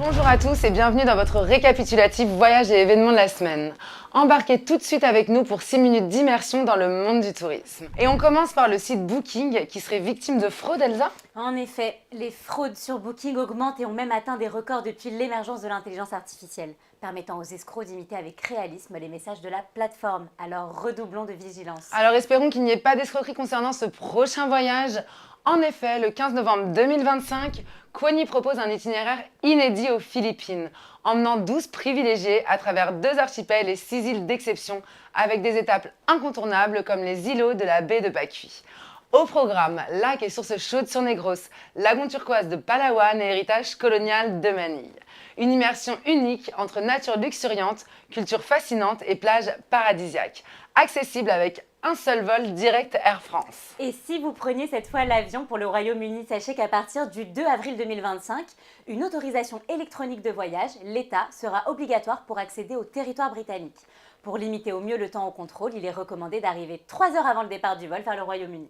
Bonjour à tous et bienvenue dans votre récapitulatif voyage et événements de la semaine. Embarquez tout de suite avec nous pour 6 minutes d'immersion dans le monde du tourisme. Et on commence par le site Booking qui serait victime de fraude, Elsa ? En effet, les fraudes sur Booking augmentent et ont même atteint des records depuis l'émergence de l'intelligence artificielle, permettant aux escrocs d'imiter avec réalisme les messages de la plateforme. Alors redoublons de vigilance. Alors espérons qu'il n'y ait pas d'escroquerie concernant ce prochain voyage. En effet, le 15 novembre 2025, Kuoni propose un itinéraire inédit aux Philippines, emmenant 12 privilégiés à travers 2 archipels et 6 îles d'exception, avec des étapes incontournables comme les îlots de la baie de Pacui. Au programme, lacs et sources chaudes sur Negros, lagon turquoise de Palawan et héritage colonial de Manille. Une immersion unique entre nature luxuriante, culture fascinante et plages paradisiaques, accessible avec un seul vol direct Air France. Et si vous preniez cette fois l'avion pour le Royaume-Uni, sachez qu'à partir du 2 avril 2025, une autorisation électronique de voyage, l'État, sera obligatoire pour accéder au territoire britannique. Pour limiter au mieux le temps au contrôle, il est recommandé d'arriver 3 heures avant le départ du vol vers le Royaume-Uni.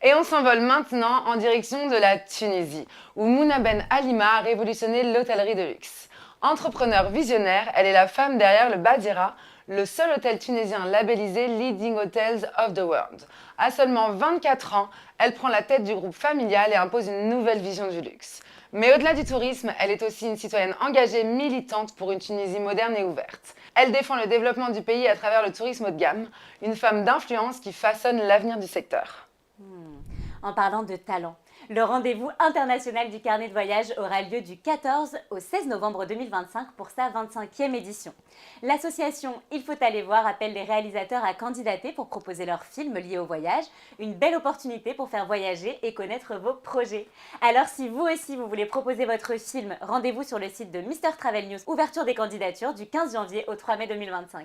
Et on s'envole maintenant en direction de la Tunisie, où Mouna Ben Halima a révolutionné l'hôtellerie de luxe. Entrepreneur visionnaire, elle est la femme derrière le Badira, le seul hôtel tunisien labellisé Leading Hotels of the World. À seulement 24 ans, elle prend la tête du groupe familial et impose une nouvelle vision du luxe. Mais au-delà du tourisme, elle est aussi une citoyenne engagée militante pour une Tunisie moderne et ouverte. Elle défend le développement du pays à travers le tourisme haut de gamme, une femme d'influence qui façonne l'avenir du secteur. En parlant de talent, le rendez-vous international du carnet de voyage aura lieu du 14 au 16 novembre 2025 pour sa 25e édition. L'association Il faut aller voir appelle les réalisateurs à candidater pour proposer leurs films liés au voyage, une belle opportunité pour faire voyager et connaître vos projets. Alors si vous aussi vous voulez proposer votre film, rendez-vous sur le site de Mister Travel News, ouverture des candidatures du 15 janvier au 3 mai 2025.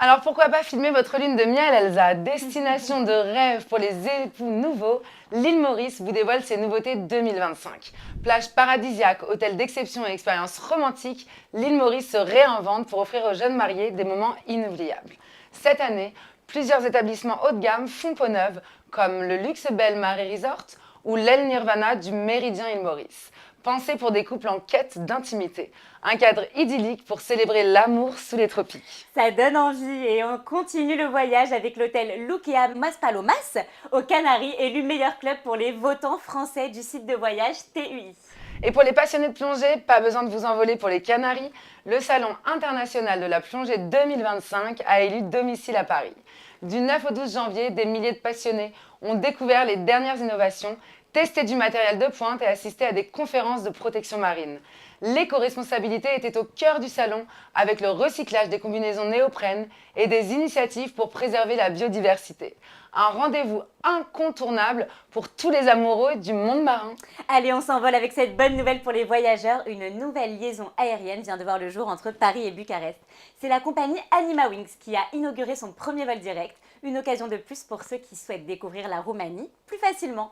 Alors pourquoi pas filmer votre lune de miel, Elsa? Destination de rêve pour les époux nouveaux, l'île Maurice vous dévoile ses nouveautés 2025. Plage paradisiaque, hôtel d'exception et expériences romantiques, l'île Maurice se réinvente pour offrir aux jeunes mariés des moments inoubliables. Cette année, plusieurs établissements haut de gamme font peau neuve, comme le Luxe Belle Marie Resort ou l'El Nirvana du Méridien île Maurice. Pensé pour des couples en quête d'intimité. Un cadre idyllique pour célébrer l'amour sous les tropiques. Ça donne envie et on continue le voyage avec l'hôtel Luquea Maspalomas aux Canaries, élu meilleur club pour les votants français du site de voyage TUI. Et pour les passionnés de plongée, pas besoin de vous envoler pour les Canaries, le Salon international de la plongée 2025 a élu domicile à Paris. Du 9 au 12 janvier, des milliers de passionnés ont découvert les dernières innovations, testé du matériel de pointe et assisté à des conférences de protection marine. L'éco-responsabilité était au cœur du salon avec le recyclage des combinaisons néoprène et des initiatives pour préserver la biodiversité. Un rendez-vous incontournable pour tous les amoureux du monde marin. Allez, on s'envole avec cette bonne nouvelle pour les voyageurs. Une nouvelle liaison aérienne vient de voir le jour entre Paris et Bucarest. C'est la compagnie Animawings qui a inauguré son premier vol direct. Une occasion de plus pour ceux qui souhaitent découvrir la Roumanie plus facilement.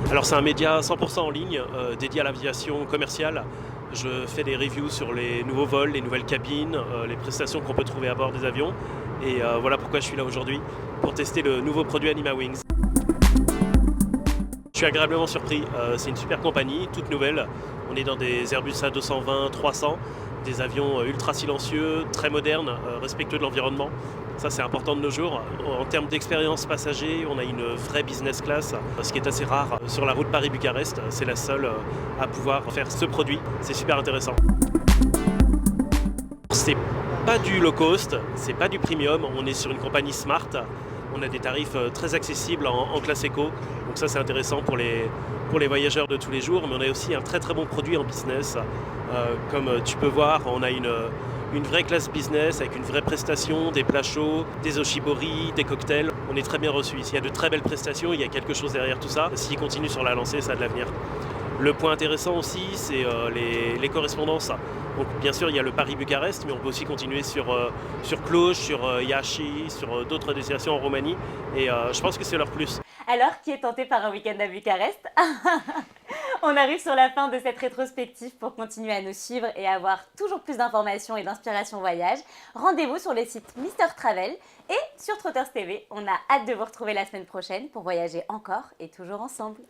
Alors c'est un média 100% en ligne, dédié à l'aviation commerciale. Je fais des reviews sur les nouveaux vols, les nouvelles cabines, les prestations qu'on peut trouver à bord des avions. Et voilà pourquoi je suis là aujourd'hui, pour tester le nouveau produit Animawings. Je suis agréablement surpris, c'est une super compagnie, toute nouvelle. On est dans des Airbus A220, 300, des avions ultra silencieux, très modernes, respectueux de l'environnement. Ça c'est important de nos jours. En termes d'expérience passager, on a une vraie business class, ce qui est assez rare sur la route Paris-Bucarest. C'est la seule à pouvoir faire ce produit. C'est super intéressant. C'est pas du low cost, c'est pas du premium. On est sur une compagnie smart. On a des tarifs très accessibles en classe éco. Donc ça c'est intéressant pour les voyageurs de tous les jours. Mais on a aussi un très très bon produit en business. Comme tu peux voir, on a une vraie classe business avec une vraie prestation, des plats chauds, des oshibori, des cocktails. On est très bien reçu ici. Il y a de très belles prestations, il y a quelque chose derrière tout ça. S'il continue sur la lancée, ça a de l'avenir. Le point intéressant aussi, c'est les correspondances. Donc, bien sûr, il y a le Paris-Bucarest, mais on peut aussi continuer sur Cluj, sur Iași, sur d'autres destinations en Roumanie. Et je pense que c'est leur plus. Alors, qui est tenté par un week-end à Bucarest? On arrive sur la fin de cette rétrospective. Pour continuer à nous suivre et avoir toujours plus d'informations et d'inspiration voyage, rendez-vous sur le site Mister Travel et sur Trotters TV. On a hâte de vous retrouver la semaine prochaine pour voyager encore et toujours ensemble.